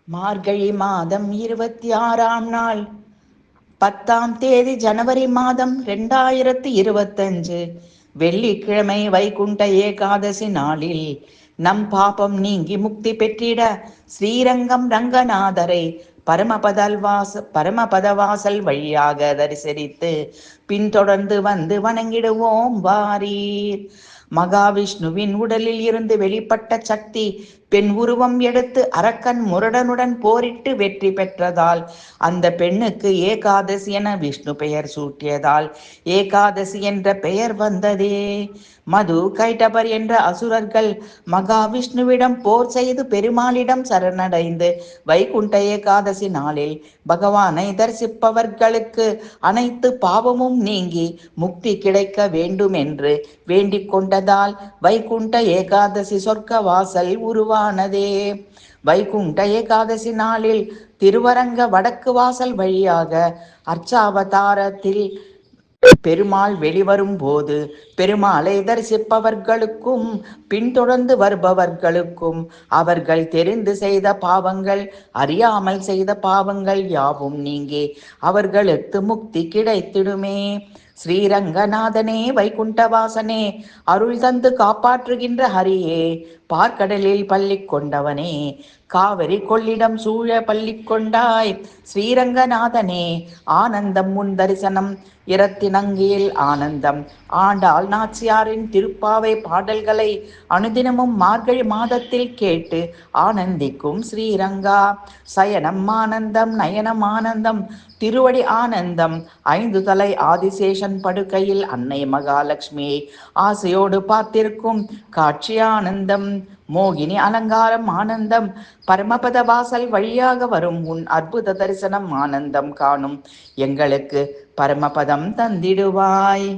மார்கழி மாதம் 26ஆம் நாள் 10ஆம் தேதி ஜனவரி மாதம் 2025 வெள்ளிக்கிழமை வைகுண்ட ஏகாதசி நாளில் நம் பாபம் நீங்கி முக்தி பெற்றிட ஸ்ரீரங்கம் ரங்கநாதரை பரமபதவாசல் வழியாக தரிசனித்து பின்தொடர்ந்து வந்து வணங்கிடுவோம் வாரீர். மகாவிஷ்ணுவின் உடலில் இருந்து வெளிப்பட்ட சக்தி பெண் உருவம் எடுத்து அரக்கன் முரடனுடன் போரிட்டு வெற்றி பெற்றதால் அந்த பெண்ணுக்கு ஏகாதசி என விஷ்ணு பெயர் சூட்டியதால் ஏகாதசி என்ற பெயர் வந்ததே. மது கைட்டபர் என்ற அசுரர்கள் மகாவிஷ்ணுவிடம் போர் செய்து பெருமாளிடம் சரணடைந்து வைகுண்ட ஏகாதசி நாளில் பகவானை தரிசிப்பவர்களுக்கு அனைத்து பாவமும் நீங்கி முக்தி கிடைக்க வேண்டும் என்று வேண்டிக் கொண்டதால் வைகுண்ட ஏகாதசி சொர்க்க வாசல் உருவானதே. வைகுண்ட ஏகாதசி நாளில் திருவரங்க வடக்கு வாசல் வழியாக அர்ச்சாவதாரத்தில் பெருமாள் வெளிவரும் போது பெருமாளை தரிசிப்பவர்களுக்கும் பின்தொடர்ந்து வருபவர்களுக்கும் அவர்கள் தெரிந்து செய்த பாவங்கள் அறியாமல் செய்த பாவங்கள் யாவும் நீங்கி அவர்களுக்கு முக்தி கிடைத்திடுமே. ஸ்ரீரங்கநாதனே வைகுண்டவாசனே அருள் தந்து காப்பாற்றுகின்ற ஹரியே பார்க்கடலில் பள்ளி கொண்டவனே காவிரி கொள்ளிடம் சூழ பள்ளி கொண்டாய் ஸ்ரீரங்கநாதனே ஆனந்தம் முன் தரிசனம் இரத்தினங்கியில் ஆனந்தம். ஆண்டாள் நாச்சியாரின் திருப்பாவை பாடல்களை அனுதினமும் மார்கழி மாதத்தில் கேட்டு ஆனந்திக்கும் ஸ்ரீரங்கா. சயனம் ஆனந்தம் நயனம் ஆனந்தம் திருவடி ஆனந்தம். 5 தலை ஆதிசேஷன் படுக்கையில் அன்னை மகாலட்சுமியை ஆசையோடு பார்த்திருக்கும் காட்சி ஆனந்தம். மோகினி அலங்காரம் ஆனந்தம். பரமபத வாசல் வழியாக வரும் உன் அற்புத தரிசனம் ஆனந்தம் காணும் எங்களுக்கு பரமபதம் தந்திடுவாய்.